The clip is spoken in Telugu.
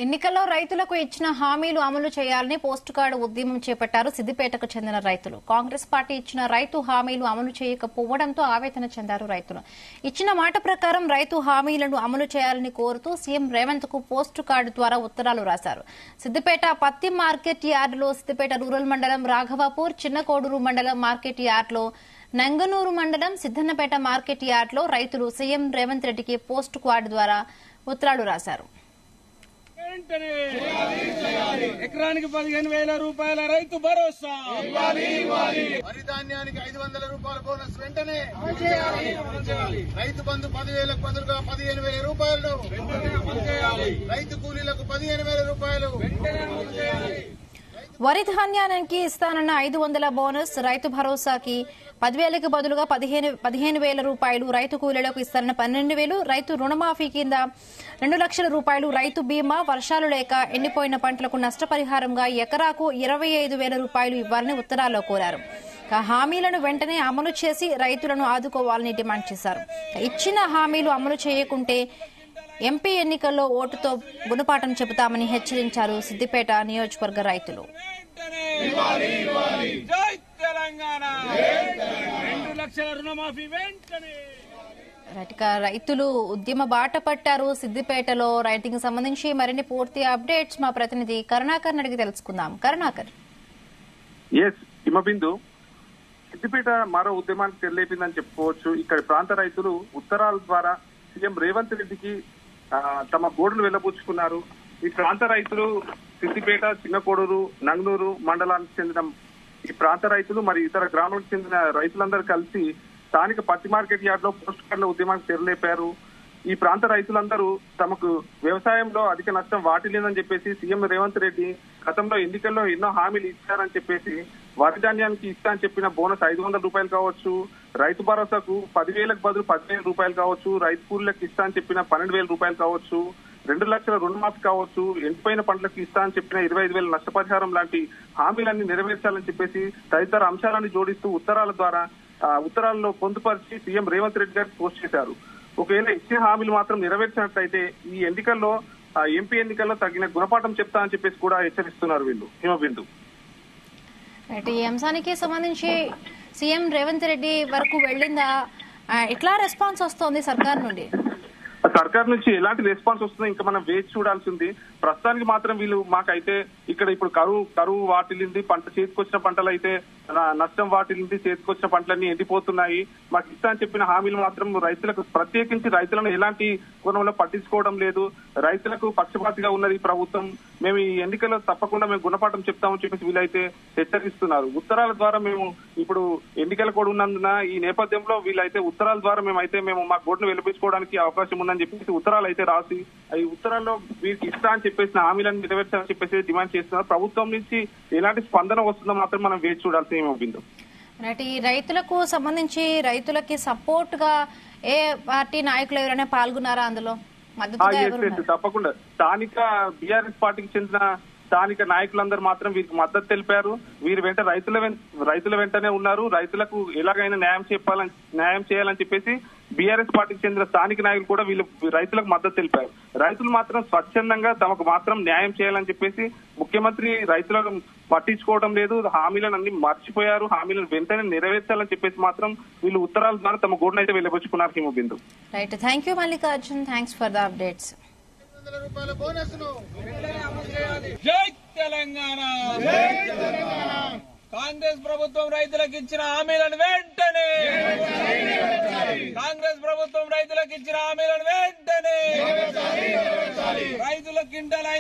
ఎన్నికల్లో రైతులకు ఇచ్చిన హామీలు అమలు చేయాలని పోస్ట్ కార్డు ఉద్యమం చేపట్టారు సిద్దిపేటకు చెందిన రైతులు. కాంగ్రెస్ పార్టీ ఇచ్చిన రైతు హామీలు అమలు చేయకపోవడంతో ఆవేదన చెందారు రైతులు. ఇచ్చిన మాట ప్రకారం రైతు హామీలను అమలు చేయాలని కోరుతూ సీఎం రేవంత్ కు పోస్ట్ కార్డు ద్వారా ఉత్తరాలు రాశారు. సిద్దిపేట పత్తి మార్కెట్ యార్డులో, సిద్దిపేట రూరల్ మండలం రాఘవాపూర్, చిన్నకోడూరు మండలం మార్కెట్ యార్డులో, నంగనూరు మండలం సిద్దన్నపేట మార్కెట్ యార్డులో రైతులు సీఎం రేవంత్ రెడ్డికి పోస్ట్ కార్డు ద్వారా ఉత్తరాలు రాశారు. ఎకరానికి 15,000 రూపాయల రైతు భరోసా, వరి ధాన్యానికి 500 రూపాయల బోనస్ వెంటనే రైతు బంధు 10,000కు బదులుగా 15,000 రూపాయలు, రైతు కూలీలకు 15,000 రూపాయలు. వరి ధాన్యానికి ఇస్తానన్న 500 బోనస్, రైతు భరోసాకి 10,000కి బదులుగా 15,000 రూపాయలు, రైతు కూలీలకు ఇస్తానన్న 12,000, రైతు రుణమాఫీ కింద 2 లక్షల రూపాయలు, రైతు బీమా, వర్షాలు లేక ఎండిపోయిన పంటలకు నష్టపరిహారంగా ఎకరాకు 25,000 రూపాయలు ఇవ్వాలని ఉత్తరాల్లో కోరారు. హామీలను వెంటనే అమలు చేసి రైతులను ఆదుకోవాలని డిమాండ్ చేశారు. ఇచ్చిన హామీలు అమలు చేయకుంటే ఎంపీ ఎన్నికల్లో ఓటుతో గుణపాఠం చెబుతామని హెచ్చరించారు సిద్దిపేట నియోజకవర్గ రైతులు. రైతులు ఉద్యమ బాట పట్టారు సిద్దిపేటలో. రైతుకి సంబంధించి మరిన్ని పూర్తి అప్డేట్స్ మా ప్రతినిధి కరుణాకర్ అడిగి తెలుసుకుందాం. కరుణాకర్. హిమబిందు, సిద్దిపేట మరో ఉద్యమానికి తెరలేపిందని చెప్పుకోవచ్చు. ఇక్కడ ప్రాంత రైతులు ఉత్తరాల ద్వారా సీఎం రేవంత్ రెడ్డికి తమ గోడును వెళ్లబుచ్చుకున్నారు. ఈ ప్రాంత రైతులు సిద్దిపేట, చిన్నకోడూరు, నంగనూరు మండలానికి చెందిన ఈ ప్రాంత రైతులు మరి ఇతర గ్రామాలకు చెందిన రైతులందరూ కలిసి స్థానిక పత్తి మార్కెట్ యార్డ్ లో పోస్ట్ కార్డుల ఉద్యమానికి తెరలేపారు. ఈ ప్రాంత రైతులందరూ తమకు వ్యవసాయంలో అధిక నష్టం వాటిల్లేదని చెప్పేసి సీఎం రేవంత్ రెడ్డి గతంలో ఎన్నికల్లో ఎన్నో హామీలు ఇచ్చారని చెప్పేసి వరి ధాన్యానికి ఇస్తా అని చెప్పిన బోనస్ 500 రూపాయలు కావచ్చు, రైతు భరోసాకు 10,000కు బదులు 15,000 రూపాయలు కావచ్చు, రైతు కూలీలకు ఇస్తా అని చెప్పిన 12,000 రూపాయలు కావచ్చు, 2 లక్షల రుణమాఫీ కావచ్చు, ఎండిపోయిన పంటలకు ఇస్తా అని చెప్పిన 25,000 నష్టపరిహారం లాంటి హామీలన్నీ నెరవేర్చాలని చెప్పేసి తదితర అంశాలను జోడిస్తూ ఉత్తరాల్లో పొందుపరిచి సీఎం రేవంత్ రెడ్డి గారికి పోస్ట్ చేశారు. ఒకవేళ ఇచ్చిన హామీలు మాత్రం నెరవేర్చినట్లయితే ఈ ఎన్నికల్లో ఎంపీ ఎన్నికల్లో తగిన గుణపాఠం చెప్తా అని చెప్పేసి కూడా హెచ్చరిస్తున్నారు వీళ్ళు. హిమబిందు, ఈ అంశానికి సంబంధించి సీఎం రేవంత్ రెడ్డి వరకు వెళ్లిందా? ఎట్లా రెస్పాన్స్ వస్తోంది సర్కార్ నుండి? సర్కార్ నుంచి ఎలాంటి రెస్పాన్స్ వస్తుందో ఇంకా మనం వేచి చూడాల్సింది. ప్రస్తుతానికి మాత్రం వీళ్ళు మాకైతే ఇక్కడ ఇప్పుడు కరువు వాటిల్లింది, పంట చేతికొచ్చిన పంటలు అయితే నష్టం వాటిల్లింది, చేతికొచ్చిన పంటలన్నీ ఎండిపోతున్నాయి, మాకు ఇస్తా అని చెప్పిన హామీలు మాత్రం రైతులకు, ప్రత్యేకించి రైతులను ఎలాంటి కోణంలో పట్టించుకోవడం లేదు. రైతులకు పక్షపాతిగా ఉన్నది ప్రభుత్వం. మేము ఈ ఎన్నికల్లో తప్పకుండా మేము గుణపాఠం చెప్తామని చెప్పేసి వీళ్ళైతే హెచ్చరిస్తున్నారు. ఉత్తరాల ద్వారా మేము ఇప్పుడు ఎన్నికల కూడా ఉన్నందున ఈ నేపథ్యంలో వీళ్ళైతే ఉత్తరాల ద్వారా మేము మా గోడును వెలిపించుకోవడానికి అవకాశం ఉందని చెప్పేసి ఉత్తరాలు అయితే రాసి ఈ ఉత్తరాల్లో వీరికి ఇస్తా అని చెప్పేసిన హామీలను నెరవేర్చాలని చెప్పేసి డిమాండ్ చేస్తున్నారు. ప్రభుత్వం నుంచి ఎలాంటి స్పందన వస్తుందో మాత్రం మనం వేచి చూడాల్సి ఏమవుతుందో. ఈ రైతులకు సంబంధించి రైతులకి సపోర్ట్ గా ఏ పార్టీ నాయకులు ఎవరైనా పాల్గొన్నారా అందులో? తప్పకుండా స్థానిక బీఆర్ఎస్ పార్టీకి చెందిన స్థానిక నాయకులందరూ మాత్రం వీరికి మద్దతు తెలిపారు. వీరి వెంట రైతుల వెంటనే ఉన్నారు. రైతులకు ఎలాగైనా న్యాయం చేయాలని చెప్పేసి బీఆర్ఎస్ పార్టీకి చెందిన స్థానిక నాయకులు కూడా వీళ్ళు రైతులకు మద్దతు తెలిపారు. రైతులు మాత్రం స్వచ్ఛందంగా తమకు మాత్రం న్యాయం చేయాలని చెప్పేసి ముఖ్యమంత్రి రైతులను పట్టించుకోవడం లేదు, హామీలను అన్ని మర్చిపోయారు, హామీలను వెంటనే నెరవేర్చాలని చెప్పేసి మాత్రం వీళ్ళు ఉత్తరాల ద్వారా తమ గోడును అయితే వెళ్ళబుచ్చుకున్నారు. Himabindu. Right, thank you Mallikarjun, thanks for the updates. జై తెలంగాణ. కాంగ్రెస్ ప్రభుత్వం రైతులకు ఇచ్చిన హామీలను వెంటనే రైతులకు ఇచ్చిన హామీలను వెంటనే రైతుల కింటల